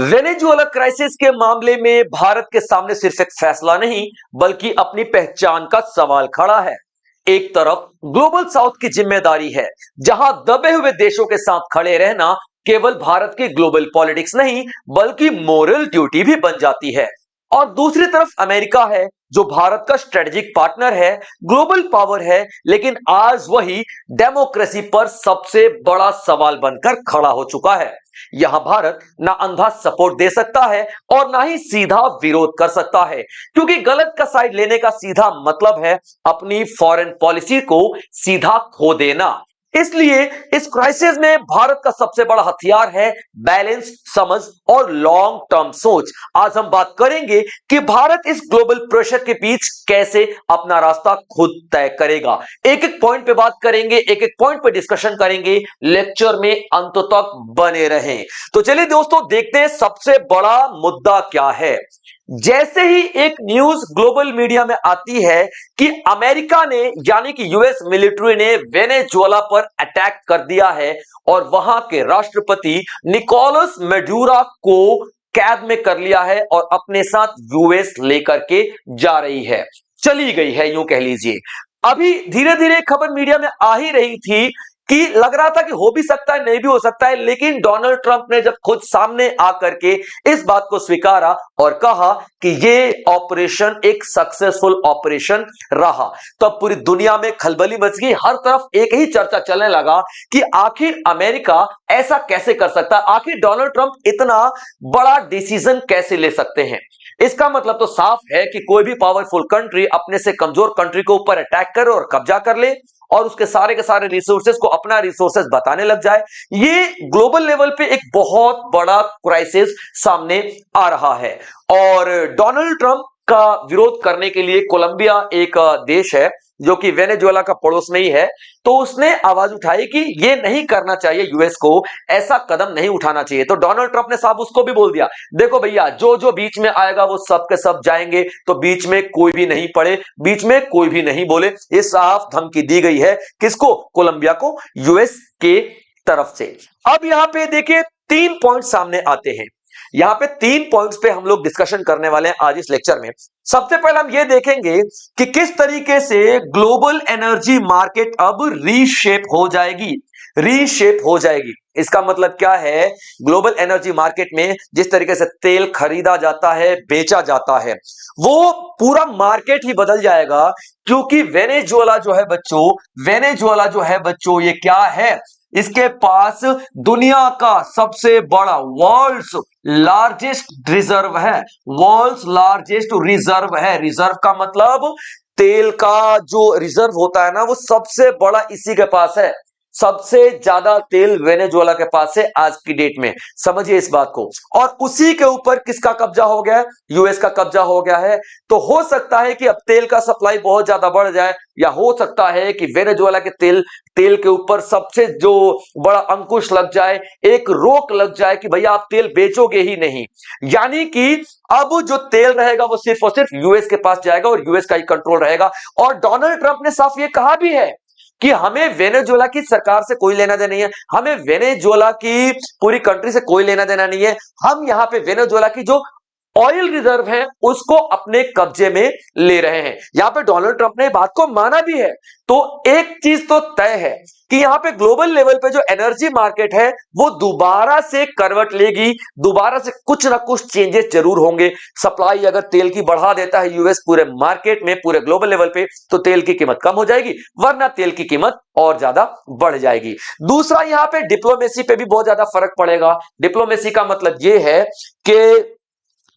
Venezuela crisis के मामले में भारत के सामने सिर्फ एक फैसला नहीं बल्कि अपनी पहचान का सवाल खड़ा है। एक तरफ ग्लोबल साउथ की जिम्मेदारी है, जहां दबे हुए देशों के साथ खड़े रहना केवल भारत की ग्लोबल पॉलिटिक्स नहीं बल्कि मोरल ड्यूटी भी बन जाती है। और दूसरी तरफ अमेरिका है, जो भारत का स्ट्रेटेजिक पार्टनर है, ग्लोबल पावर है, लेकिन आज वही डेमोक्रेसी पर सबसे बड़ा सवाल बनकर खड़ा हो चुका है। यहां भारत ना अंधा सपोर्ट दे सकता है और ना ही सीधा विरोध कर सकता है, क्योंकि गलत का साइड लेने का सीधा मतलब है अपनी फॉरेन पॉलिसी को सीधा खो देना। इसलिए इस क्राइसिस में भारत का सबसे बड़ा हथियार है बैलेंस, समझ और लॉन्ग टर्म सोच। आज हम बात करेंगे कि भारत इस ग्लोबल प्रेशर के बीच कैसे अपना रास्ता खुद तय करेगा। एक एक पॉइंट पे बात करेंगे, एक एक पॉइंट पे डिस्कशन करेंगे। लेक्चर में अंत तक बने रहें। तो चलिए दोस्तों, देखते हैं सबसे बड़ा मुद्दा क्या है। जैसे ही एक न्यूज ग्लोबल मीडिया में आती है कि अमेरिका ने यानी कि यूएस मिलिट्री ने वेनेजुएला पर अटैक कर दिया है और वहां के राष्ट्रपति निकोलस मेडूरो को कैद में कर लिया है और अपने साथ यूएस लेकर के जा रही है, चली गई है, यूं कह लीजिए। अभी धीरे धीरे खबर मीडिया में आ ही रही थी कि लग रहा था कि हो भी सकता है, नहीं भी हो सकता है, लेकिन डोनाल्ड ट्रंप ने जब खुद सामने आकर के इस बात को स्वीकारा और कहा कि ये ऑपरेशन एक सक्सेसफुल ऑपरेशन रहा, तब पूरी दुनिया में खलबली मच गई। हर तरफ एक ही चर्चा चलने लगा कि आखिर अमेरिका ऐसा कैसे कर सकता है, आखिर डोनाल्ड ट्रंप इतना बड़ा डिसीजन कैसे ले सकते हैं। इसका मतलब तो साफ है कि कोई भी पावरफुल कंट्री अपने से कमजोर कंट्री के ऊपर अटैक करे और कब्जा कर ले और उसके सारे के सारे रिसोर्सेज को अपना रिसोर्सेज बताने लग जाए। ये ग्लोबल लेवल पे एक बहुत बड़ा क्राइसिस सामने आ रहा है। और डोनाल्ड ट्रंप का विरोध करने के लिए कोलंबिया एक देश है जो कि वेनेजुएला का पड़ोस में ही है, तो उसने आवाज उठाई कि ये नहीं करना चाहिए, यूएस को ऐसा कदम नहीं उठाना चाहिए। तो डोनाल्ड ट्रंप ने साहब उसको भी बोल दिया, देखो भैया, जो जो बीच में आएगा वो सब के सब जाएंगे, तो बीच में कोई भी नहीं पड़े, बीच में कोई भी नहीं बोले। ये साफ धमकी दी गई है किसको? कोलंबिया को, यूएस के तरफ से। अब यहां पे देखिए 3 पॉइंट सामने आते हैं। यहां पे 3 पॉइंट्स पे हम लोग डिस्कशन करने वाले हैं आज इस लेक्चर में। सबसे पहले हम ये देखेंगे कि किस तरीके से ग्लोबल एनर्जी मार्केट अब रीशेप हो जाएगी। रीशेप हो जाएगी इसका मतलब क्या है? ग्लोबल एनर्जी मार्केट में जिस तरीके से तेल खरीदा जाता है, बेचा जाता है, वो पूरा मार्केट ही बदल जाएगा। क्योंकि वेनेजुएला जो है बच्चों, वेनेजुएला जो है बच्चों, ये क्या है? इसके पास दुनिया का सबसे बड़ा, वर्ल्ड्स लार्जेस्ट रिजर्व है, वर्ल्ड्स लार्जेस्ट रिजर्व है। रिजर्व का मतलब तेल का जो रिजर्व होता है ना, वो सबसे बड़ा इसी के पास है। सबसे ज्यादा तेल वेनेजुएला के पास है आज की डेट में, समझिए इस बात को। और उसी के ऊपर किसका कब्जा हो गया है? यूएस का कब्जा हो गया है। तो हो सकता है कि अब तेल का सप्लाई बहुत ज्यादा बढ़ जाए, या हो सकता है कि वेनेजुएला के तेल के ऊपर सबसे जो बड़ा अंकुश लग जाए, एक रोक लग जाए कि भैया आप तेल बेचोगे ही नहीं। यानी कि अब जो तेल रहेगा वो सिर्फ और सिर्फ यूएस के पास जाएगा और यूएस का ही कंट्रोल रहेगा। और डोनाल्ड ट्रंप ने साफ ये कहा भी है कि हमें वेनेजुएला की सरकार से कोई लेना देना नहीं है, हमें वेनेजुएला की पूरी कंट्री से कोई लेना देना नहीं है। हम यहां पे वेनेजुएला की जो ऑयल रिजर्व है उसको अपने कब्जे में ले रहे हैं। यहां पे डोनाल्ड ट्रंप ने बात को माना भी है। तो एक चीज तो तय है कि यहां पे ग्लोबल लेवल पे जो एनर्जी मार्केट है वो दोबारा से करवट लेगी, दोबारा से कुछ ना कुछ चेंजेस जरूर होंगे। सप्लाई अगर तेल की बढ़ा देता है यूएस पूरे मार्केट में, पूरे ग्लोबल लेवल पे, तो तेल की कीमत कम हो जाएगी, वरना तेल की कीमत और ज्यादा बढ़ जाएगी। दूसरा, यहां पे डिप्लोमेसी पे भी बहुत ज्यादा फर्क पड़ेगा। डिप्लोमेसी का मतलब यह है कि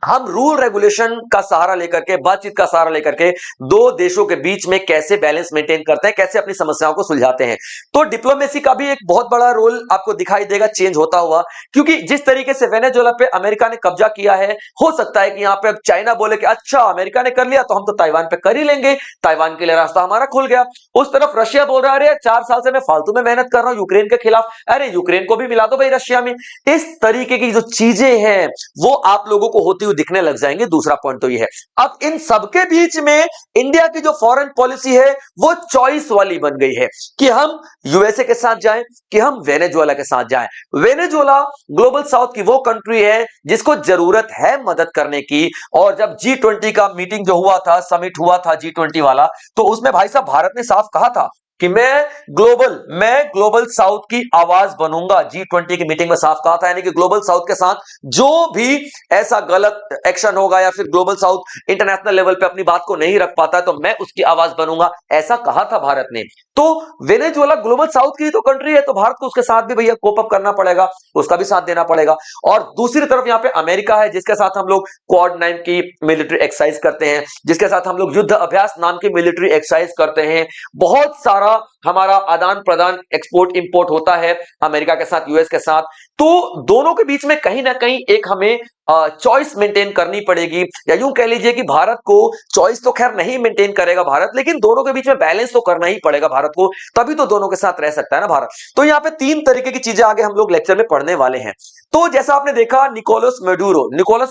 हम रूल रेगुलेशन का सहारा लेकर के, बातचीत का सहारा लेकर के दो देशों के बीच में कैसे बैलेंस मेंटेन करते हैं, कैसे अपनी समस्याओं को सुलझाते हैं। तो डिप्लोमेसी का भी एक बहुत बड़ा रोल आपको दिखाई देगा चेंज होता हुआ। क्योंकि जिस तरीके से वेनेजुएला पे अमेरिका ने कब्जा किया है, हो सकता है कि यहां पे अब चाइना बोले कि अच्छा अमेरिका ने कर लिया तो हम तो ताइवान पे कर ही लेंगे, ताइवान के लिए रास्ता हमारा खुल गया। उस तरफ रशिया बोल रहा है अरे 4 साल से मैं फालतू में मेहनत कर रहा हूं यूक्रेन के खिलाफ, अरे यूक्रेन को भी मिला दो भाई रशिया में। इस तरीके की जो चीजें हैं वो आप लोगों को होती हुई वैल्यू दिखने लग जाएंगे। दूसरा पॉइंट तो ये है, अब इन सबके बीच में इंडिया की जो फॉरेन पॉलिसी है वो चॉइस वाली बन गई है कि हम यूएसए के साथ जाएं कि हम वेनेजुएला के साथ जाएं। वेनेजुएला ग्लोबल साउथ की वो कंट्री है जिसको जरूरत है मदद करने की, और जब G20 का मीटिंग जो हुआ था, समिट हुआ था G20 वाला, तो उसमें भाई साहब भारत ने साफ कहा था कि मैं ग्लोबल साउथ की आवाज बनूंगा। G20 की मीटिंग में साफ कहा था, यानी कि ग्लोबल साउथ के साथ जो भी ऐसा गलत एक्शन होगा या फिर ग्लोबल साउथ इंटरनेशनल लेवल पे अपनी बात को नहीं रख पाता है तो मैं उसकी आवाज बनूंगा, ऐसा कहा था भारत ने। तो वेनेजुएला ग्लोबल साउथ की तो कंट्री है, तो भारत को उसके साथ भी भैया कोप अप करना पड़ेगा, उसका भी साथ देना पड़ेगा। और दूसरी तरफ यहां पे अमेरिका है जिसके साथ हम लोग क्वाड 9 की मिलिट्री एक्सरसाइज करते हैं, जिसके साथ हम लोग युद्ध अभ्यास नाम की मिलिट्री एक्सरसाइज करते हैं। बहुत सारा हमारा आदान प्रदान, एक्सपोर्ट इंपोर्ट होता है अमेरिका के साथ, यूएस के साथ। तो दोनों के बीच में कहीं ना कहीं एक हमें चॉइस मेंटेन करनी पड़ेगी, या यूं कह लीजिए कि भारत को चॉइस तो खैर नहीं मेंटेन करेगा भारत, लेकिन दोनों के बीच में बैलेंस तो करना ही पड़ेगा भारत को, तभी तो दोनों के साथ रह सकता है ना भारत। तो यहां पे तीन तरीके की चीजें आगे हम लोग लेक्चर में पढ़ने वाले हैं। तो जैसा आपने देखा निकोलस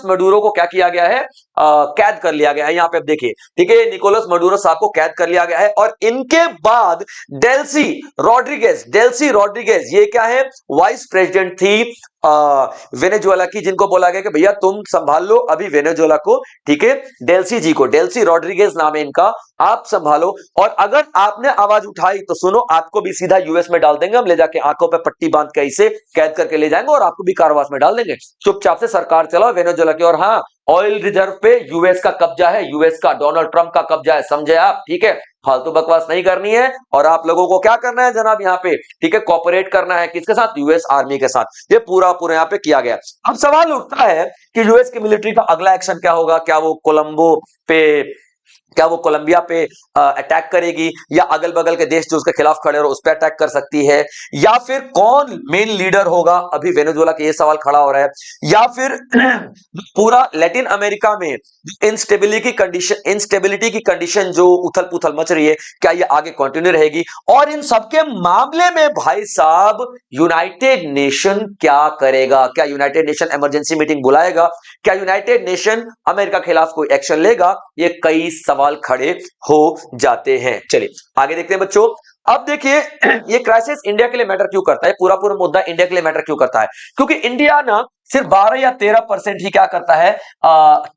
मेडुरो को क्या किया गया है, कैद कर लिया गया है। यहां पे आप देखिए, ठीक है, निकोलस मेडुरो साहब को कैद कर लिया गया है। और इनके बाद डेल्सी रॉड्रिगेज ये क्या है, वाइस प्रेसिडेंट थी वेनेजुएला की, जिनको बोला गया कि भैया तुम संभाल लो अभी वेनेजुएला को, ठीक है, डेल्सी रॉड्रिगेज नाम है इनका, आप संभालो। और अगर आपने आवाज उठाई तो सुनो, आपको भी सीधा यूएस में डाल देंगे हम, ले जाके आंखों पे पट्टी बांध के इसे कैद करके ले जाएंगे और आपको भी कारावास में डाल देंगे। चुपचाप से सरकार चलाओ वेनेजुएला की। और हाँ, ऑयल रिजर्व पे यूएस का कब्जा है, यूएस का, डोनाल्ड ट्रंप का कब्जा है, समझे आप, ठीक है। फालतू बकवास नहीं करनी है, और आप लोगों को क्या करना है जनाब यहाँ पे, ठीक है, कोऑपरेट करना है किसके साथ, यूएस आर्मी के साथ। ये पूरा यहाँ पे किया गया। अब सवाल उठता है कि यूएस की मिलिट्री का अगला एक्शन क्या होगा, क्या वो कोलंबिया पे अटैक करेगी, या अगल बगल के देश जो उसके खिलाफ खड़े हो उस पर अटैक कर सकती है, या फिर कौन मेन लीडर होगा, अभी वेनेजुएला के ये सवाल खड़ा हो रहा है, या फिर पूरा लैटिन अमेरिका में इंस्टेबिलिटी की कंडीशन जो उथल पुथल मच रही है, क्या ये आगे कंटिन्यू रहेगी। और इन सबके मामले में भाई साहब यूनाइटेड नेशन क्या करेगा, क्या यूनाइटेड नेशन इमरजेंसी मीटिंग बुलाएगा, क्या यूनाइटेड नेशन अमेरिका के खिलाफ कोई एक्शन लेगा, ये कई सवाल खड़े हो जाते हैं। चलिए आगे देखते हैं बच्चों। अब देखिए ये क्राइसिस इंडिया के लिए मैटर क्यों करता है, पूरा मुद्दा इंडिया के लिए मैटर क्यों करता है, क्योंकि इंडिया ना सिर्फ 12 या 13% ही क्या करता है,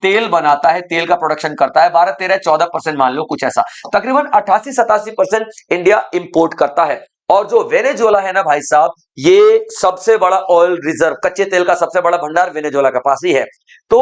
तेल बनाता है, तेल का प्रोडक्शन करता है, 12, 13, 14% मान लो कुछ ऐसा, तकरीबन 88-87% इंडिया इंपोर्ट करता है। और जो वेनेजुएला है ना भाई साहब, ये सबसे बड़ा ऑयल रिजर्व, कच्चे तेल का सबसे बड़ा भंडार वेनेजुएला के पास ही है। तो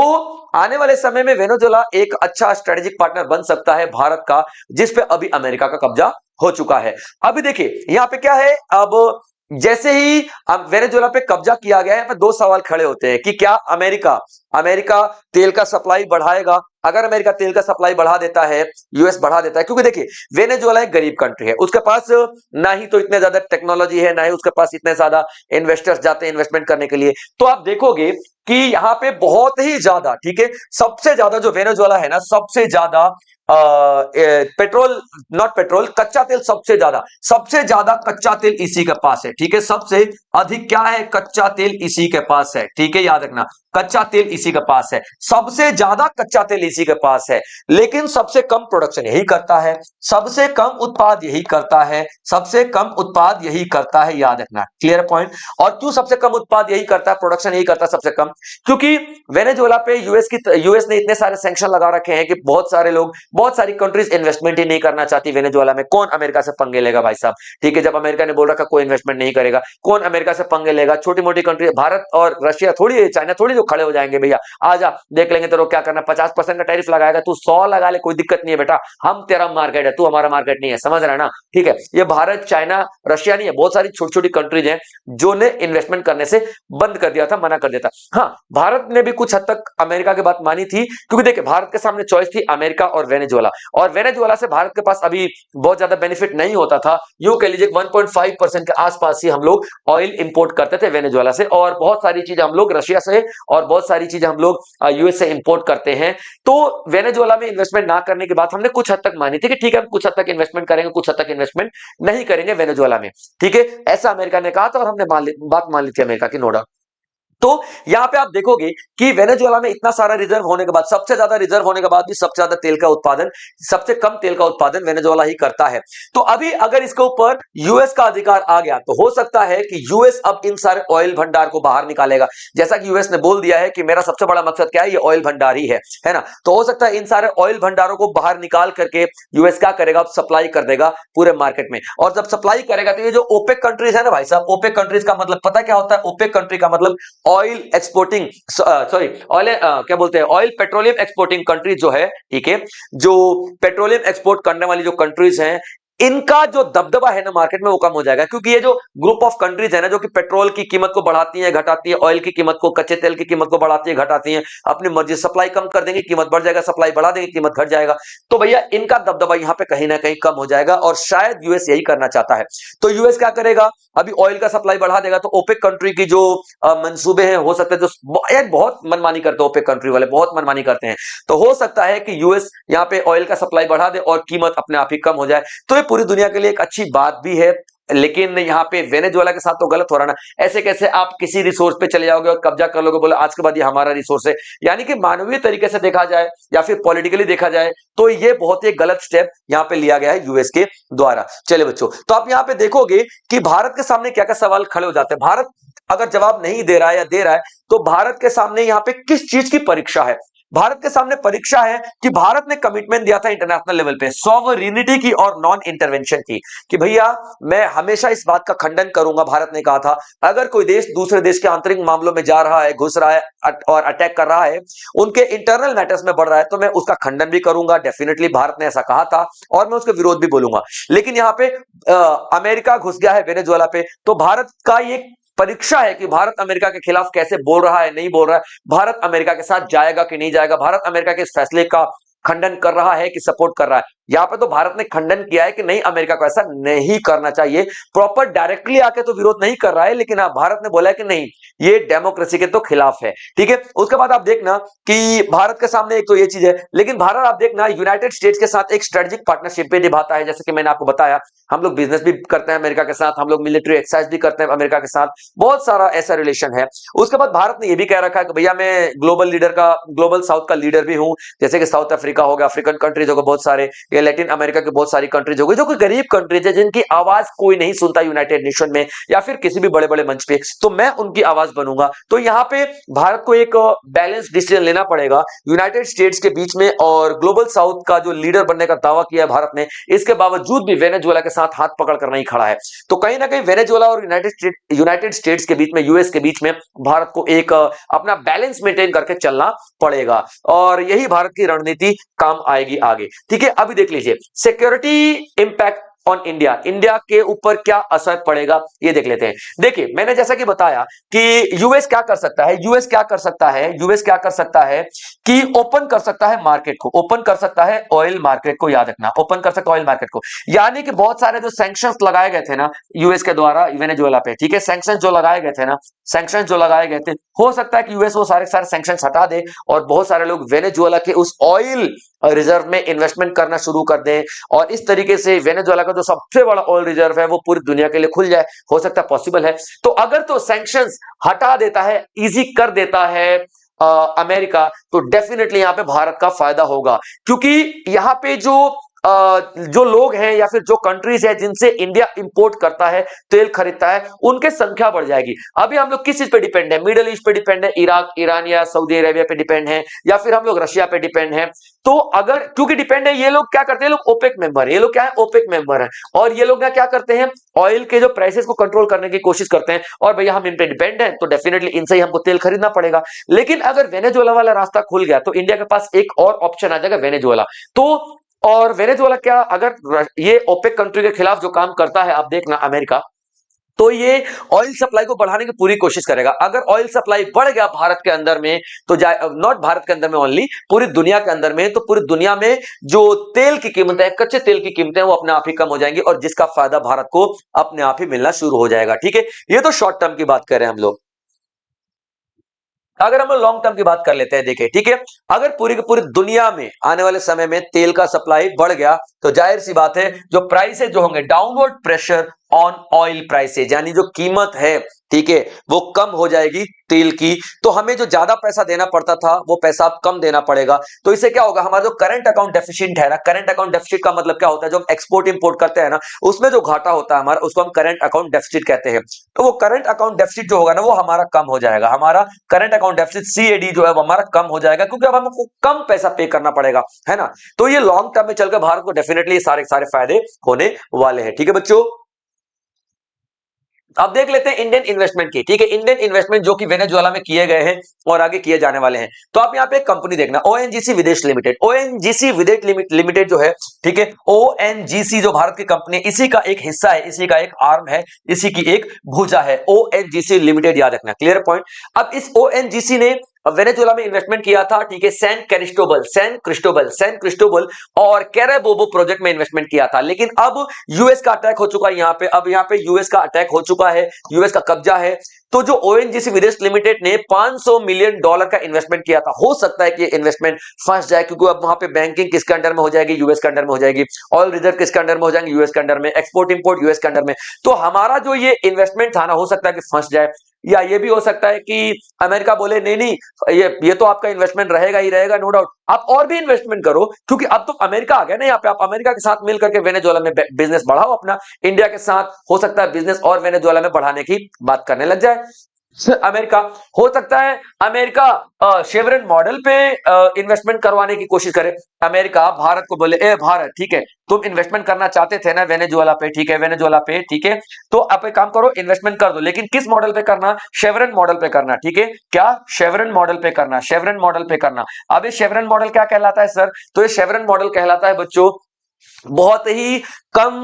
आने वाले समय में वेनेजुएला एक अच्छा स्ट्रेटेजिक पार्टनर बन सकता है भारत का, जिस पे अभी अमेरिका का कब्जा हो चुका है। अभी देखिए यहां पे क्या है, अब जैसे ही वेनेजुएला पे कब्जा किया गया है, यहाँ पे दो सवाल खड़े होते हैं कि क्या अमेरिका तेल का सप्लाई बढ़ाएगा। अगर अमेरिका तेल का सप्लाई बढ़ा देता है, यूएस बढ़ा देता है, क्योंकि देखिए वेनेजुएला एक गरीब कंट्री है, उसके पास ना ही तो इतने ज्यादा टेक्नोलॉजी है, ना ही उसके पास इतने ज्यादा इन्वेस्टर्स जाते हैं इन्वेस्टमेंट करने के लिए। तो आप देखोगे कि यहाँ पे बहुत ही ज्यादा, ठीक है, सबसे ज्यादा जो वेनेजुएला है ना, सबसे ज्यादा कच्चा तेल सबसे ज्यादा कच्चा तेल इसी के पास है, ठीक है, सबसे अधिक क्या है, कच्चा तेल इसी के पास है, ठीक है, याद रखना, कच्चा तेल इसी के पास है, सबसे ज्यादा कच्चा तेल इसी के पास है। लेकिन सबसे कम प्रोडक्शन यही करता है, सबसे कम उत्पाद यही करता है, सबसे कम उत्पाद यही करता है, याद रखना, क्लियर पॉइंट। और क्यों सबसे कम उत्पाद यही करता है, प्रोडक्शन यही करता है सबसे कम, क्योंकि वेनेजुएला पे यूएस ने इतने सारे सैंक्शन लगा रखे हैं कि बहुत सारी कंट्रीज इन्वेस्टमेंट ही नहीं करना चाहती वेनेजुएला में। कौन अमेरिका से पंगे लेगा भाई साहब, ठीक है, जब अमेरिका ने बोल रखा कोई इन्वेस्टमेंट नहीं करेगा, कौन अमेरिका से पंगे लेगा। छोटी मोटी कंट्री, भारत और रशिया थोड़ी है, चाइना थोड़ी जो खड़े हो जाएंगे भैया, आजा देख लेंगे तेरे को क्या करना, 50% का टैरिफ लगाएगा, तू 100 लगा ले, कोई दिक्कत नहीं है बेटा, हम तेरा मार्केट है, तू हमारा मार्केट नहीं है, समझ रहा है ना, ठीक है। ये भारत, चाइना, रशिया नहीं है, बहुत सारी छोटी छोटी कंट्रीज हैं जो ने इन्वेस्टमेंट करने से बंद कर दिया था, मना कर दिया था। हाँ, भारत ने भी कुछ हद तक अमेरिका की बात मानी थी, क्योंकि देखिए भारत के सामने चॉइस थी अमेरिका और वेनेजुएला, और वेनेजुएला से भारत के पास अभी बहुत ज्यादा बेनिफिट नहीं होता था। यूं कह लीजिए 1.5% के आसपास ही हम लोग ऑयल इंपोर्ट करते थे वेनेजुएला से, और बहुत सारी चीजें हम लोग रशिया से, और बहुत सारी चीजें हम लोग यूएस से इंपोर्ट करते हैं। तो वेनेजुएला में इन्वेस्टमेंट ना करने की बात हमने कुछ हद तक मानी थी कि ठीक है, हम कुछ हद तक इन्वेस्टमेंट करेंगे, कुछ हद तक इन्वेस्टमेंट नहीं करेंगे वेनेजुएला में, ठीक है, ऐसा अमेरिका ने कहा था, और हमने बात मान ली थी अमेरिका की, नो डाउट। तो यहां पे आप देखोगे कि वेनेजुएला में इतना सारा रिजर्व होने के बाद, सबसे ज्यादा रिजर्व होने के बाद भी सबसे ज्यादा तेल का उत्पादन, सबसे कम तेल का उत्पादन वेनेजुएला ही करता है। तो अभी अगर इसके ऊपर यूएस का अधिकार आ गया तो हो सकता है कि यूएस अब इन सारे ऑयल भंडार को बाहर निकालेगा। जैसा कि यूएस ने बोल दिया है कि मेरा सबसे बड़ा मकसद क्या है, ये ऑयल भंडार ही है ना। तो हो सकता है इन सारे ऑयल भंडारों को बाहर निकाल करके यूएस क्या करेगा, अब सप्लाई कर देगा पूरे मार्केट में। और जब सप्लाई करेगा तो ये जो ओपेक कंट्रीज है ना भाई साहब, ओपेक कंट्रीज का मतलब पता क्या होता है? ओपेक कंट्री का मतलब ऑयल एक्सपोर्टिंग, सॉरी ऑयल क्या बोलते हैं, ऑयल पेट्रोलियम एक्सपोर्टिंग कंट्रीज जो है, ठीक है, जो पेट्रोलियम एक्सपोर्ट करने वाली जो कंट्रीज हैं, इनका जो दबदबा है ना मार्केट में वो कम हो जाएगा। क्योंकि ये जो ग्रुप ऑफ कंट्रीज है ना, जो कि पेट्रोल की कीमत को बढ़ाती है घटाती है, ऑयल की कीमत को, कच्चे तेल की कीमत को बढ़ाती है घटाती है, अपनी मर्जी, सप्लाई कम कर देंगे कीमत बढ़ जाएगा, सप्लाई बढ़ा देंगे कीमत घट जाएगा। तो भैया इनका दबदबा यहां पे कहीं ना कहीं कम हो जाएगा और शायद यूएस यही करना चाहता है। तो यूएस क्या करेगा, अभी ऑयल का सप्लाई बढ़ा देगा तो ओपेक कंट्री की जो मंसूबे हैं, हो सकता है जो बहुत मनमानी करते हैं ओपेक कंट्री वाले, बहुत मनमानी करते हैं, तो हो सकता है कि यूएस यहां पे ऑयल का सप्लाई बढ़ा दे और कीमत अपने आप ही कम हो जाए। तो ये पूरी दुनिया के लिए एक अच्छी बात भी है, लेकिन यहाँ पे वेनेजुएला के साथ तो गलत हो रहा ना। ऐसे कैसे आप किसी रिसोर्स पे चले जाओगे और कब्जा कर लोगे, बोले आज के बाद ये हमारा रिसोर्स है। यानी कि मानवीय तरीके से देखा जाए या फिर पॉलिटिकली देखा जाए तो ये बहुत ही गलत स्टेप यहाँ पे लिया गया है यूएस के द्वारा। चलिए बच्चों, तो आप यहाँ पे देखोगे कि भारत के सामने क्या क्या सवाल खड़े हो जाते हैं। भारत अगर जवाब नहीं दे रहा है या दे रहा है तो भारत के सामने यहाँ पे किस चीज की परीक्षा है? भारत के सामने परीक्षा है कि भारत ने कमिटमेंट दिया था इंटरनेशनल लेवल पे सॉवरेनिटी की और नॉन इंटरवेंशन की, कि भैया मैं हमेशा इस बात का खंडन करूंगा। भारत ने कहा था अगर कोई देश दूसरे देश के आंतरिक मामलों में जा रहा है, घुस रहा है और अटैक कर रहा है, उनके इंटरनल मैटर्स में बढ़ रहा है, तो मैं उसका खंडन भी करूंगा। डेफिनेटली भारत ने ऐसा कहा था और मैं उसके विरोध भी बोलूंगा। लेकिन यहाँ पे अमेरिका घुस गया है वेनेजुएला पे, तो भारत का ये परीक्षा है कि भारत अमेरिका के खिलाफ कैसे बोल रहा है, नहीं बोल रहा है, भारत अमेरिका के साथ जाएगा कि नहीं जाएगा, भारत अमेरिका के इस फैसले का खंडन कर रहा है कि सपोर्ट कर रहा है। यहां पे तो भारत ने खंडन किया है कि नहीं, अमेरिका को ऐसा नहीं करना चाहिए। प्रॉपर डायरेक्टली आके तो विरोध नहीं कर रहा है, लेकिन हाँ भारत ने बोला है कि नहीं, ये डेमोक्रेसी के तो खिलाफ है। ठीक है, उसके बाद आप देखना कि भारत के सामने एक तो ये चीज है, लेकिन भारत आप देखना यूनाइटेड स्टेट्स के साथ एक स्ट्रेटेजिक पार्टनरशिप भी निभाता है। जैसे कि मैंने आपको बताया, हम लोग बिजनेस भी करते हैं अमेरिका के साथ, हम लोग मिलिट्री एक्सरसाइज भी करते हैं अमेरिका के साथ, बहुत सारा ऐसा रिलेशन है। उसके बाद भारत ने यह भी कह रखा है कि भैया मैं ग्लोबल लीडर का, ग्लोबल साउथ का लीडर भी हूं। जैसे कि साउथ अफ्रीका हो गया, अफ्रीकन कंट्रीज हो गए बहुत सारे, या लैटिन अमेरिका के बहुत सारी कंट्रीज हो गई जो कि गरीब कंट्रीज है, जिनकी आवाज कोई नहीं सुनता यूनाइटेड नेशन में या फिर किसी भी बड़े बड़े मंच पे, तो मैं उनकी आवाज बनूंगा। तो यहाँ पे भारत को एक बैलेंस डिसीजन लेना पड़ेगा यूनाइटेड स्टेट्स के बीच में, और ग्लोबल साउथ का जो लीडर बनने का दावा किया है भारत ने, इसके बावजूद भी वेनेजुएला के साथ हाथ पकड़ कर नहीं खड़ा है। तो कहीं ना कहीं वेनेजुएला और यूनाइटेड स्टेट्स के बीच में, यूएस के बीच में भारत को एक अपना बैलेंस मेंटेन करके चलना पड़ेगा, और यही भारत की रणनीति काम आएगी आगे। ठीक है, अभी देख लीजिए security impact on India, India के ऊपर क्या असर पड़ेगा ये देख लेते हैं। देखिए मैंने जैसा कि बताया कि यूएस क्या कर सकता है, यूएस क्या कर सकता है, यूएस क्या कर सकता है कि ओपन कर सकता है मार्केट को, ओपन कर सकता है ऑयल मार्केट को, याद रखना ओपन कर सकता है ऑयल मार्केट को। यानी कि बहुत सारे जो सैंक्शंस लगाए गए थे ना यूएस के द्वारा वेनेजुएला पे, ठीक है, सैंक्शंस जो लगाए गए थे ना, सैंक्शंस जो लगाए गए थे, हो सकता है कि यूएस वो सारे सारे सैंक्शंस हटा दे और बहुत सारे लोग वेनेजुएला के उस ऑयल रिजर्व में इन्वेस्टमेंट करना शुरू कर दें, और इस तरीके से वेनेजुएला का जो सबसे बड़ा ऑयल रिजर्व है वो पूरी दुनिया के लिए खुल जाए। हो सकता है, पॉसिबल है। तो अगर तो सैंक्शंस हटा देता है, इजी कर देता है अमेरिका, तो डेफिनेटली यहां पे भारत का फायदा होगा। क्योंकि यहां पे जो लोग हैं या फिर जो कंट्रीज है जिनसे इंडिया इंपोर्ट करता है, तेल खरीदता है, उनके संख्या बढ़ जाएगी। अभी हम लोग किस चीज पे डिपेंड है? मिडिल ईस्ट पे डिपेंड है, इराक, ईरान या सऊदी अरेबिया पे डिपेंड है, या फिर हम लोग रशिया पे डिपेंड है। तो अगर क्योंकि डिपेंड है, ये लोग क्या करते हैं, लोग ओपेक मेंबर है, ये लोग क्या है, ओपेक मेंबर है, और ये लोग क्या करते हैं, ऑयल के जो प्राइसेस को कंट्रोल करने की कोशिश करते हैं, और भैया हम इन पे डिपेंड है, तो डेफिनेटली इनसे ही हमको तेल खरीदना पड़ेगा। लेकिन अगर वेनेजुएला वाला रास्ता खुल गया तो इंडिया के पास एक और ऑप्शन आ जाएगा, वेनेजुएला। तो और वेनेजुएला क्या, अगर ये ओपेक कंट्री के खिलाफ जो काम करता है, आप देखना अमेरिका, तो ये ऑयल सप्लाई को बढ़ाने की पूरी कोशिश करेगा। अगर ऑयल सप्लाई बढ़ गया भारत के अंदर में, तो नॉट भारत के अंदर में ओनली, पूरी दुनिया के अंदर में, तो पूरी दुनिया में जो तेल की कीमत है, कच्चे तेल की कीमतें, वो अपने आप ही कम हो जाएंगी, और जिसका फायदा भारत को अपने आप ही मिलना शुरू हो जाएगा। ठीक है, ये तो शॉर्ट टर्म की बात कर रहे हैं हम लोग। अगर हम लॉन्ग टर्म की बात कर लेते हैं, देखिए, ठीक है, अगर पूरी की पूरी दुनिया में आने वाले समय में तेल का सप्लाई बढ़ गया, तो जाहिर सी बात है जो प्राइसेस जो होंगे, downward pressure on oil prices, यानी जो कीमत है, ठीक है, वो कम हो जाएगी तेल की, तो हमें जो ज्यादा पैसा देना पड़ता था वो पैसा अब कम देना पड़ेगा। तो इससे क्या होगा, हमारा जो करंट अकाउंट डेफिसिट है ना, करंट अकाउंट डेफिसिट का मतलब क्या होता है, जो हम एक्सपोर्ट इंपोर्ट करते हैं ना, उसमें जो घाटा होता है हमारा, उसको हम करंट अकाउंट डेफिसिट कहते हैं। तो वो करंट अकाउंट डेफिसिट जो होगा ना, वो हमारा कम हो जाएगा, हमारा करंट अकाउंट डेफिसिट सीएडी जो है वो हमारा कम हो जाएगा, क्योंकि अब हमको कम पैसा पे करना पड़ेगा, है ना। तो ये लॉन्ग टर्म में चलकर भारत को डेफिनेटली सारे सारे फायदे होने वाले हैं, ठीक है बच्चों। अब देख लेते हैं इंडियन इन्वेस्टमेंट की, ठीक है, इंडियन इन्वेस्टमेंट जो कि वेनेजुएला में किए गए हैं और आगे किए जाने वाले हैं। तो आप यहाँ पे एक कंपनी देखना, ओएनजीसी विदेश लिमिटेड, ओएनजीसी विदेश लिमिटेड जो है, ठीक है, ओएनजीसी जो भारत की कंपनी है, इसी का एक हिस्सा है, इसी का एक आर्म है, इसी की एक भुजा है, ओएनजीसी लिमिटेड, याद रखना, क्लियर पॉइंट। अब इस ओएनजीसी ने वेनेजुएला में इन्वेस्टमेंट किया था, ठीक है, सैन क्रिस्टोबल और कैराबोबो प्रोजेक्ट में इन्वेस्टमेंट किया था, लेकिन अब यूएस का अटैक हो चुका है यहाँ पे, अब यहाँ पे यूएस का अटैक हो चुका है, यूएस का कब्जा है। तो जो ओएनजीसी विदेश लिमिटेड ने $500 मिलियन का इन्वेस्टमेंट किया था, हो सकता है कि इन्वेस्टमेंट फंस जाए, क्योंकि अब वहां पे बैंकिंग किसके अंडर में हो जाएगी, यूएस के अंडर में हो जाएगी, ऑयल रिजर्व किसके अंडर में हो जाएंगे, यूएस के अंडर में, एक्सपोर्ट इंपोर्ट यूएस के अंडर में। तो हमारा जो ये इन्वेस्टमेंट था ना, हो सकता है कि फंस जाए, या ये भी हो सकता है कि अमेरिका बोले नहीं नहीं, ये तो आपका इन्वेस्टमेंट रहेगा ही रहेगा, नो डाउट, आप और भी इन्वेस्टमेंट करो, क्योंकि अब तो अमेरिका आ गया ना यहाँ पे, आप अमेरिका के साथ मिलकर के वेनेजुएला में बिजनेस बढ़ाओ अपना, इंडिया के साथ हो सकता है बिजनेस और वेनेजुएला में बढ़ाने की बात करने लग जाए अमेरिका। हो सकता है अमेरिका शेवरन मॉडल पे इन्वेस्टमेंट करवाने की कोशिश करे, अमेरिका भारत को बोले, ए भारत, ठीक है, तुम इन्वेस्टमेंट करना चाहते थे ना वेनेजुएला पे, ठीक है, वेनेजुएला पे, ठीक है, तो आप एक काम करो, इन्वेस्टमेंट कर दो, लेकिन किस मॉडल पे करना, शेवरन मॉडल पे करना, ठीक है, क्या शेवरन मॉडल पे करना, शेवरन मॉडल पे करना। अब ये शेवरन मॉडल क्या कहलाता है सर, तो ये शेवरन मॉडल कहलाता है बच्चों बहुत ही कम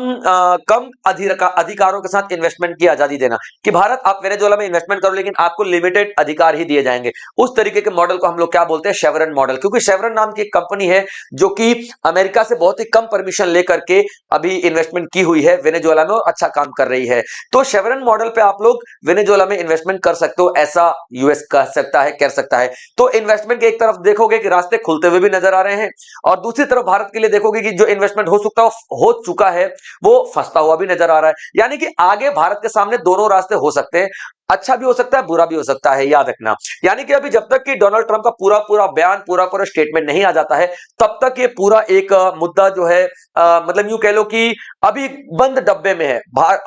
कम अधिकारों के साथ इन्वेस्टमेंट की आजादी देना, कि भारत आप वेनेजुएला में इन्वेस्टमेंट करो लेकिन आपको लिमिटेड अधिकार ही दिए जाएंगे। उस तरीके के मॉडल को हम लोग क्या बोलते हैं, शेवरन मॉडल, क्योंकि शेवरन नाम की एक कंपनी है जो कि अमेरिका से बहुत ही कम परमिशन लेकर के अभी इन्वेस्टमेंट की हुई है वेनेजुएला में और अच्छा काम कर रही है। तो शेवरन मॉडल पे आप लोग वेनेजुएला में इन्वेस्टमेंट कर सकते हो, ऐसा यूएस कह सकता है, कर सकता है। तो इन्वेस्टमेंट के एक तरफ देखोगे कि रास्ते खुलते हुए भी नजर आ रहे हैं, और दूसरी तरफ भारत के लिए देखोगे कि जो इन्वेस्टमेंट हो चुका है वो फंसता हुआ भी नजर आ रहा है, यानी कि आगे भारत के सामने दोनों रास्ते हो सकते हैं, अच्छा भी हो सकता है, बुरा भी हो सकता है, याद रखना। यानी कि अभी जब तक कि डोनाल्ड ट्रंप का पूरा पूरा बयान, पूरा पूरा स्टेटमेंट नहीं आ जाता है, तब तक ये पूरा एक मुद्दा जो है मतलब यूं कह लो कि अभी बंद डब्बे में है।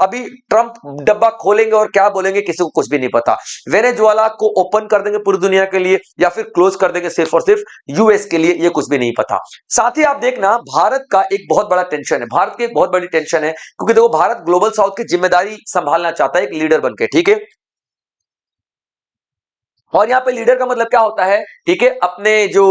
अभी ट्रंप डब्बा खोलेंगे और क्या बोलेंगे किसी को कुछ भी नहीं पता, वेनेजुएला को ओपन कर देंगे पूरी दुनिया के लिए या फिर क्लोज कर देंगे सिर्फ और सिर्फ यूएस के लिए, ये कुछ भी नहीं पता। साथ ही आप देखना, भारत का एक बहुत बड़ा टेंशन है, भारत की एक बहुत बड़ी टेंशन है, क्योंकि देखो भारत ग्लोबल साउथ की जिम्मेदारी संभालना चाहता है एक लीडर बनके, ठीक है, और यहां पे लीडर का मतलब क्या होता है, ठीक है, अपने जो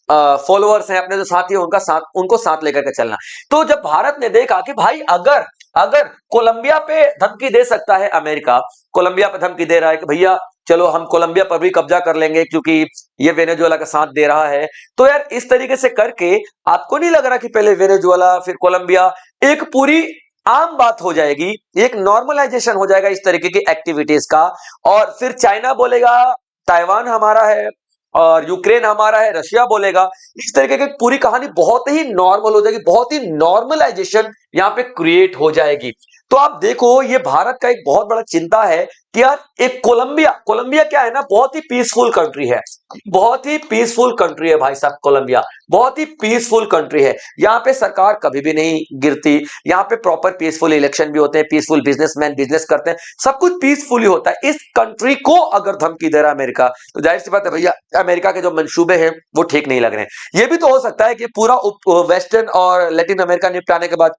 फॉलोअर्स हैं, अपने जो साथी हैं, उनको साथ लेकर के चलना। तो जब भारत ने देखा कि भाई अगर अगर कोलंबिया पे धमकी दे सकता है अमेरिका, कोलंबिया पे धमकी दे रहा है कि भैया चलो हम कोलंबिया पर भी कब्जा कर लेंगे क्योंकि ये वेनेजुएला का साथ दे रहा है, तो यार इस तरीके से करके आपको नहीं लग रहा कि पहले वेनेजुएला फिर कोलंबिया एक पूरी आम बात हो जाएगी, एक नॉर्मलाइजेशन हो जाएगा इस तरीके की एक्टिविटीज का, और फिर चाइना बोलेगा ताइवान हमारा है और यूक्रेन हमारा है, रशिया बोलेगा, इस तरीके की पूरी कहानी बहुत ही नॉर्मल हो जाएगी, बहुत ही नॉर्मलाइजेशन यहां पे क्रिएट हो जाएगी। तो आप देखो ये भारत का एक बहुत बड़ा चिंता है कि यार एक कोलंबिया, कोलंबिया क्या है ना, बहुत ही पीसफुल कंट्री है, बहुत ही पीसफुल कंट्री है भाई साहब, कोलंबिया बहुत ही पीसफुल कंट्री है, यहाँ पे सरकार कभी भी नहीं गिरती, यहाँ पे प्रॉपर पीसफुल इलेक्शन भी होते हैं, पीसफुल बिजनेसमैन बिजनेस करते हैं, सब कुछ पीसफुली होता है। इस कंट्री को अगर धमकी दे रहा है अमेरिका, तो जाहिर सी बात है भैया अमेरिका के जो मंसूबे हैं वो ठीक नहीं लग रहे हैं। ये भी तो हो सकता है कि पूरा वेस्टर्न और लैटिन अमेरिका निपटाने के बाद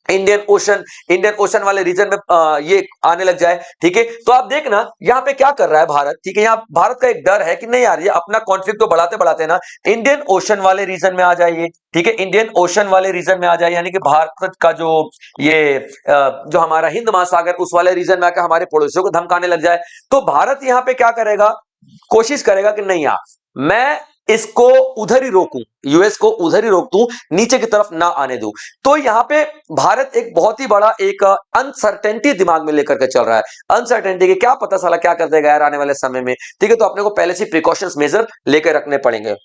इंडियन ओशन वाले रीजन में ये आने लग जाए, ठीक है। तो आप देखना यहाँ पे क्या कर रहा है भारत, ठीक है, यहाँ भारत का एक डर है कि नहीं यार ये अपना कॉन्फ्लिक्ट तो बढ़ाते बढ़ाते ना इंडियन ओशन वाले रीजन में आ जाइए, ठीक है, इंडियन ओशन वाले रीजन में आ जाए, यानी कि भारत का जो ये जो हमारा हिंद महासागर उस वाले रीजन में आकर हमारे पड़ोसियों को धमकाने लग जाए, तो भारत यहाँ पे क्या करेगा, कोशिश करेगा कि नहीं यार मैं इसको उधर ही रोकूं, यूएस को उधर ही रोक दूं, नीचे की तरफ ना आने दूं। तो यहां पे भारत एक बहुत ही बड़ा एक अनसर्टेनिटी दिमाग में लेकर के चल रहा है, अनसर्टेनिटी के क्या पता साला क्या कर देगा यार आने वाले समय में, ठीक है, तो अपने को पहले से प्रिकॉशंस मेजर लेकर रखने पड़ेंगे।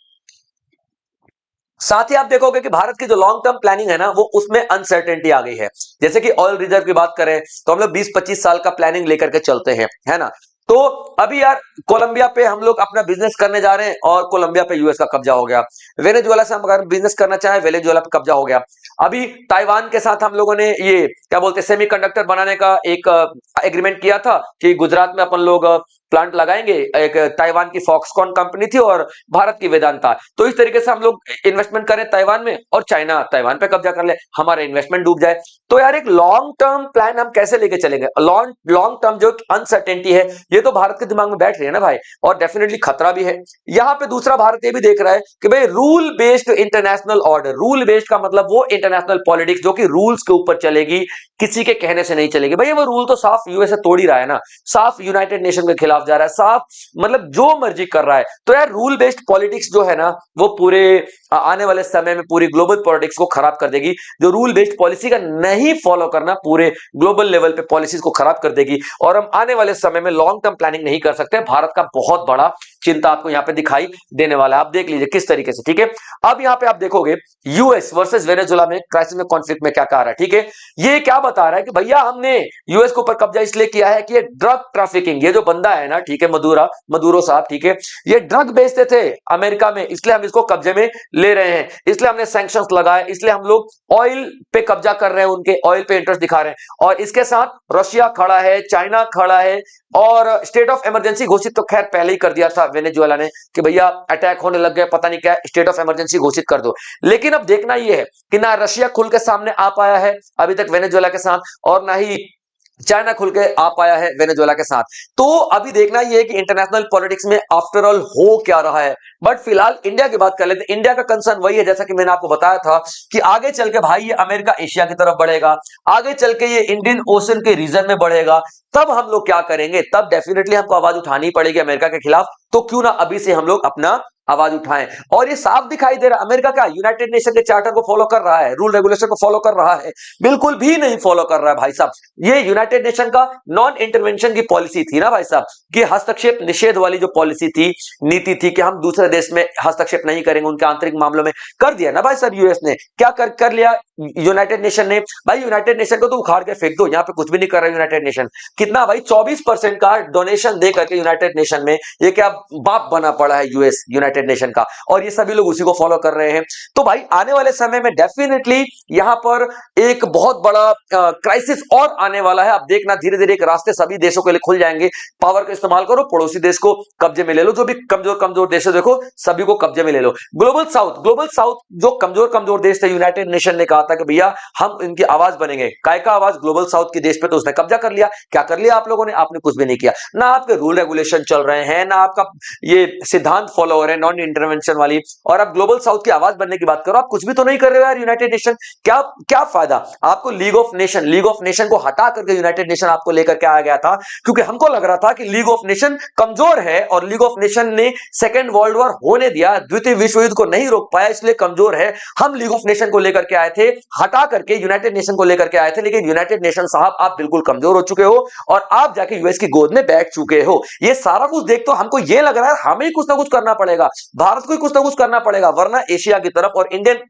साथ ही आप देखोगे कि भारत की जो लॉन्ग टर्म प्लानिंग है ना, वो उसमें अनसर्टेनिटी आ गई है। जैसे कि ऑयल रिजर्व की बात करें तो हम लोग 20-25 साल का प्लानिंग लेकर के चलते हैं, है ना। तो अभी यार कोलंबिया पे हम लोग अपना बिजनेस करने जा रहे हैं और कोलंबिया पे यूएस का कब्जा हो गया। वेनेजुएला से हम अगर बिजनेस करना चाहें, वेनेजुएला पे कब्जा हो गया। अभी ताइवान के साथ हम लोगों ने ये क्या बोलते हैं, सेमीकंडक्टर बनाने का एक एग्रीमेंट किया था कि गुजरात में अपन लोग प्लांट लगाएंगे। एक ताइवान की फॉक्सकॉन कंपनी थी और भारत की वेदांता। तो इस तरीके से हम लोग इन्वेस्टमेंट करें ताइवान में और चाइना ताइवान पे कब्जा कर ले, हमारा इन्वेस्टमेंट डूब जाए। तो यार एक लॉन्ग टर्म प्लान हम कैसे लेके चलेंगे? लॉन्ग लॉन्ग टर्म जो अनसर्टेनिटी है, ये तो भारत के दिमाग में बैठ रही है ना भाई, और डेफिनेटली खतरा भी है। यहां पे दूसरा भारत ये भी देख रहा है कि भाई rule based international order, rule based का मतलब वो इंटरनेशनल पॉलिटिक्स जो कि रूल्स के ऊपर चलेगी, किसी के कहने से नहीं चलेगी। भाई वो रूल तो साफ यूएसए तोड़ ही रहा है ना, साफ यूनाइटेड नेशन के खिलाफ जा रहा है, साफ मतलब जो मर्जी कर रहा है। तो यार रूल बेस्ड पॉलिटिक्स जो है ना, वो पूरे आने वाले समय में पूरी ग्लोबल पॉलिटिक्स को खराब कर देगी। जो रूल बेस्ड पॉलिसी का नहीं फॉलो करना पूरे ग्लोबल लेवल पे पॉलिसीज को खराब कर देगी, और हम आने वाले समय में लॉन्ग टर्म प्लानिंग नहीं कर सकते। भारत का बहुत बड़ा चिंता आपको यहां पे दिखाई देने वाला है। आप देख लीजिए किस तरीके से, ठीक है। अब यहां पे आप देखोगे यूएस वर्सेस वेनेजुएला में क्राइसिस में कॉन्फ्लिक्ट में क्या कह रहा है, ठीक है। ये क्या बता रहा है कि भैया हमने यूएस के ऊपर कब्जा इसलिए किया है कि ये ड्रग ट्रैफिकिंग, ये जो बंदा है ना, ठीक है, मदुरो साहब, ठीक है, ये ड्रग बेचते थे अमेरिका में, इसलिए हम इसको कब्जे में ले रहे हैं, इसलिए हमने सैंक्शंस लगाए, इसलिए हम लोग ऑयल पे कब्जा कर रहे हैं, उनके ऑयल पे इंटरेस्ट दिखा रहे हैं। और इसके साथ रशिया खड़ा है, चाइना खड़ा है, और स्टेट ऑफ इमरजेंसी घोषित तो खैर पहले ही कर दिया था वेनेजुएला ने कि भैया अटैक होने लग गए, पता नहीं क्या, स्टेट ऑफ इमरजेंसी घोषित कर दो। लेकिन अब देखना यह है कि ना रशिया खुल के सामने आ पाया है अभी तक वेनेजुएला के साथ, और ना ही चाइना खुल के आ पाया है वेनेजुएला के साथ। तो अभी देखना यह है कि इंटरनेशनल पॉलिटिक्स में आफ्टर ऑल हो क्या रहा है। बट फिलहाल इंडिया की बात कर लेते हैं। इंडिया का कंसर्न वही है, जैसा कि मैंने आपको बताया था, कि आगे चल के भाई ये अमेरिका एशिया की तरफ बढ़ेगा, आगे चल के ये इंडियन ओशन के रीजन में बढ़ेगा। तब हम लोग क्या करेंगे? तब डेफिनेटली हमको आवाज उठानी पड़ेगी अमेरिका के खिलाफ। तो क्यों ना अभी से हम लोग अपना आवाज उठाएं। और ये साफ दिखाई दे रहा है अमेरिका क्या यूनाइटेड नेशन के चार्टर को फॉलो कर रहा है, रूल रेगुलेशन को फॉलो कर रहा है? बिल्कुल भी नहीं फॉलो कर रहा है भाई साहब। ये यूनाइटेड नेशन का नॉन इंटरवेंशन की पॉलिसी थी ना भाई साहब, कि हस्तक्षेप निषेध वाली जो पॉलिसी थी, नीति थी, कि हम दूसरे देश में हस्तक्षेप नहीं करेंगे उनके आंतरिक मामलों में, कर दिया ना भाई साहब यूएस ने। क्या कर लिया यूनाइटेड नेशन ने? भाई यूनाइटेड नेशन को तो उखाड़ के फेंक दो, यहां पे कुछ भी नहीं कर रहा यूनाइटेड नेशन। कितना भाई 24% का डोनेशन दे करके यूनाइटेड नेशन में ये क्या बाप बना पड़ा है यूएस यूनाइटेड नेशन का, और ये सभी लोग उसी को फॉलो कर रहे हैं। तो भाई आने वाले समय में डेफिनेटली यहां पर एक बहुत बड़ा क्राइसिस और आने वाला है। आप देखना धीरे धीरे एक रास्ते सभी देशों के लिए खुल जाएंगे। पावर का इस्तेमाल करो, पड़ोसी देश को कब्जे में ले लो, जो भी कमजोर कमजोर देश है देखो सभी को कब्जे में ले लो। ग्लोबल साउथ जो कमजोर कमजोर देश थे, यूनाइटेड नेशन ने कहा था कि भैया हम इनकी आवाज बनेंगे। काय का आवाज? ग्लोबल साउथ के देश पे। तो उसने कब्जा कर लिया। क्या कर लिया आप लोगों ने? आपने कुछ भी नहीं किया ना। आपके रूल रेगुलेशन चल रहे हैं ना, आपका ये सिद्धांत फॉलो हो रहे हैं नॉन इंटरवेंशन वाली, और आप ग्लोबल साउथ की आवाज बनने की बात करो। आप कुछ भी तो नहीं कर रहे हो यार यूनाइटेड नेशन। क्या क्या फायदा आपको? लीग ऑफ नेशन को हटा करके यूनाइटेड नेशन आपको लेकर के आया गया था, क्योंकि हमको लग रहा था कि लीग ऑफ नेशन कमजोर है, और लीग ऑफ नेशन ने सेकेंड वर्ल्ड वॉर होने दिया, द्वितीय विश्व युद्ध को नहीं रोक पाया, इसलिए कमजोर है। हम लीग ऑफ नेशन को लेकर के आए थे, हटा करके यूनाइटेड नेशन को लेकर के आए थे। लेकिन यूनाइटेड नेशन साहब आप बिल्कुल कमजोर हो चुके हो, और आप जाके यूएस की गोद में बैठ चुके हो। ये सारा कुछ देख तो हमको ये लग रहा है हमें ही कुछ ना कुछ करना पड़ेगा, भारत को ही कुछ ना कुछ करना पड़ेगा, वरना एशिया की तरफ और इंडियन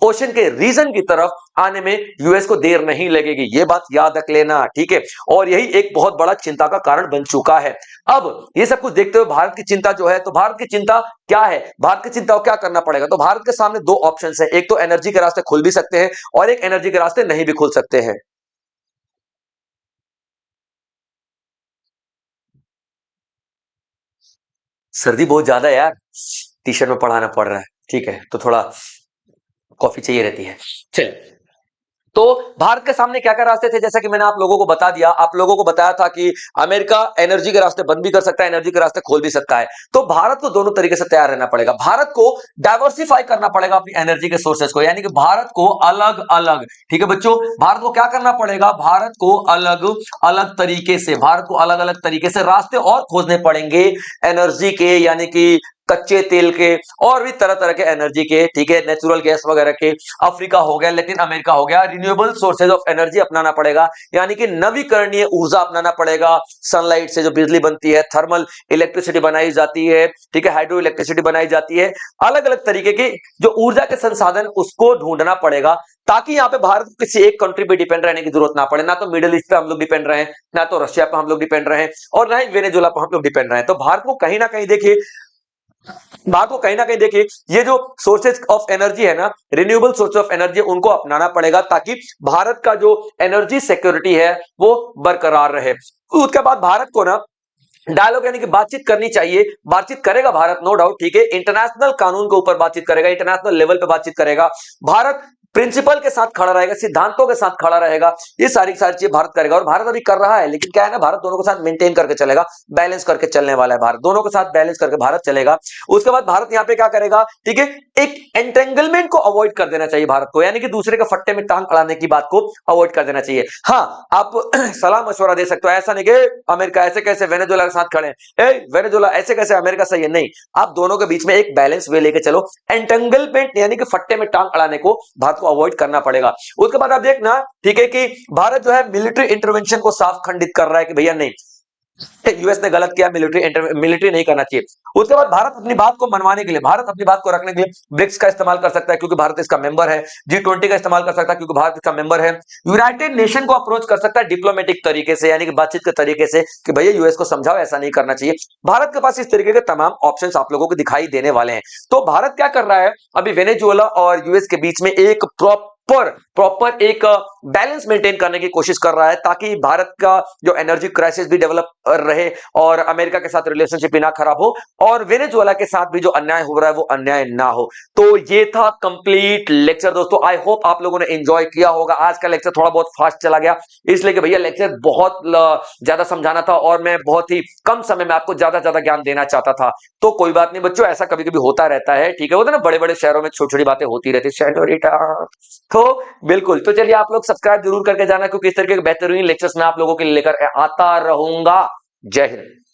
ओशन के रीजन की तरफ आने में यूएस को देर नहीं लगेगी। ये बात याद रख लेना, ठीक है। और यही एक बहुत बड़ा चिंता का कारण बन चुका है। अब ये सब कुछ देखते हुए भारत की चिंता जो है, तो भारत की चिंता क्या है? भारत की चिंता को क्या करना पड़ेगा? तो भारत के सामने दो ऑप्शन है, एक तो एनर्जी के रास्ते खुल भी सकते हैं, और एक एनर्जी के रास्ते नहीं भी खुल सकते हैं। सर्दी बहुत ज्यादा है यार, टी शर्ट में पढ़ाना पड़ रहा है, ठीक है, तो थोड़ा कॉफी चाहिए रहती है। चलिए, तो भारत के सामने क्या क्या रास्ते थे, जैसा कि मैंने आप लोगों को बता दिया, आप लोगों को बताया था कि अमेरिका एनर्जी के रास्ते बंद भी कर सकता है, एनर्जी के रास्ते खोल भी सकता है। तो भारत को दोनों तरीके से तैयार रहना पड़ेगा। भारत को डाइवर्सिफाई करना पड़ेगा अपनी एनर्जी के सोर्सेज को, यानी कि भारत को अलग अलग, ठीक है बच्चों, भारत को क्या करना पड़ेगा? भारत को अलग अलग तरीके से, भारत को अलग अलग तरीके से रास्ते और खोजने पड़ेंगे एनर्जी के, यानी कि कच्चे तेल के और भी तरह तरह के एनर्जी के, ठीक है, नेचुरल गैस वगैरह के। अफ्रीका हो गया, लैटिन अमेरिका हो गया, रिन्यूएबल सोर्सेज ऑफ एनर्जी अपनाना पड़ेगा, यानी कि नवीकरणीय ऊर्जा अपनाना पड़ेगा। सनलाइट से जो बिजली बनती है, थर्मल इलेक्ट्रिसिटी बनाई जाती है, ठीक है, हाइड्रो इलेक्ट्रिसिटी बनाई जाती है, अलग अलग तरीके की जो ऊर्जा के संसाधन उसको ढूंढना पड़ेगा, ताकि यहाँ पे भारत को किसी एक कंट्री पे डिपेंड रहने की जरूरत ना पड़े। ना तो मिडिल ईस्ट पे हम लोग डिपेंड रहे, ना तो रशिया पे हम लोग डिपेंड रहे, और ना ही वेनेजुएला पे हम लोग डिपेंड रहे। तो भारत को कहीं ना कहीं देखिए, ये जो सोर्सेज ऑफ एनर्जी है ना, रिन्यूएबल सोर्स ऑफ एनर्जी, उनको अपनाना पड़ेगा, ताकि भारत का जो एनर्जी सिक्योरिटी है वो बरकरार रहे। उसके बाद भारत को ना डायलॉग यानी कि बातचीत करनी चाहिए। बातचीत करेगा भारत, नो डाउट, ठीक है, इंटरनेशनल कानून के ऊपर बातचीत करेगा, इंटरनेशनल लेवल पे बातचीत करेगा। भारत प्रिंसिपल के साथ खड़ा रहेगा, सिद्धांतों के साथ खड़ा रहेगा, ये सारी सारी चीजें भारत करेगा। और भारत अभी कर रहा है, लेकिन क्या है ना, भारत दोनों के साथ मेंटेन करके चलेगा, बैलेंस करके चलने वाला है भारत, दोनों के साथ बैलेंस करके भारत चलेगा। उसके बाद भारत यहां पे क्या करेगा, ठीक है, एक एंटेंगलमेंट को अवॉइड कर देना चाहिए भारत को, यानी कि दूसरे के फट्टे में टांग अड़ाने की बात को अवॉइड कर देना चाहिए। हाँ, आप सलाह मशवरा दे सकते हो, ऐसा नहीं कि अमेरिका ऐसे कैसे वेनेजुएला के साथ खड़े हैं, वेनेजुएला ऐसे कैसे अमेरिका सही है, नहीं, आप दोनों के बीच में एक बैलेंस वे लेके चलो। एंटेंगलमेंट यानी कि फट्टे में टांग अड़ाने को भारत को अवॉइड करना पड़ेगा। उसके बाद आप देखना, ठीक है, कि भारत जो है मिलिट्री इंटरवेंशन को साफ खंडित कर रहा है कि भैया नहीं, यूएस ने गलत किया, मिलिट्री नहीं करना चाहिए। उसके बाद भारत अपनी बात को मनवाने के लिए, भारत अपनी बात को रखने के लिए ब्रिक्स का इस्तेमाल कर सकता है, क्योंकि भारत इसका मेंबर है। G20 का इस्तेमाल कर सकता है, क्योंकि भारत इसका मेंबर है। यूनाइटेड नेशन को अप्रोच कर सकता है डिप्लोमेटिक तरीके से, यानी कि बातचीत के तरीके से, कि भैया यूएस को समझाओ, ऐसा नहीं करना चाहिए। भारत के पास इस तरीके के तमाम ऑप्शंस आप लोगों को दिखाई देने वाले हैं। तो भारत क्या कर रहा है, अभी वेनेजुएला और यूएस के बीच में एक प्रॉपर एक बैलेंस मेंटेन करने की कोशिश कर रहा है, ताकि भारत का जो एनर्जी क्राइसिस भी डेवलप रहे और अमेरिका के साथ रिलेशनशिप भी ना खराब हो, और वेनेजुएला के साथ भी जो अन्याय हो रहा है वो अन्याय ना हो। तो ये था कंप्लीट लेक्चर दोस्तों। आई होप आप लोगों ने एंजॉय किया होगा। आज का लेक्चर थोड़ा बहुत फास्ट चला गया, इसलिए कि भैया लेक्चर बहुत ज्यादा समझाना था और मैं बहुत ही कम समय में आपको ज्यादा ज्यादा ज्ञान देना चाहता था। तो कोई बात नहीं बच्चों, ऐसा कभी कभी होता रहता है, ठीक है, वो तो ना बड़े बड़े शहरों में छोटी छोटी बातें होती रहती है। तो बिल्कुल, तो चलिए आप लोग सब्सक्राइब जरूर करके जाना, क्योंकि इस तरीके के बेहतरीन लेक्चर्स मैं आप लोगों के लिए लेकर आता रहूंगा। जय हिंद।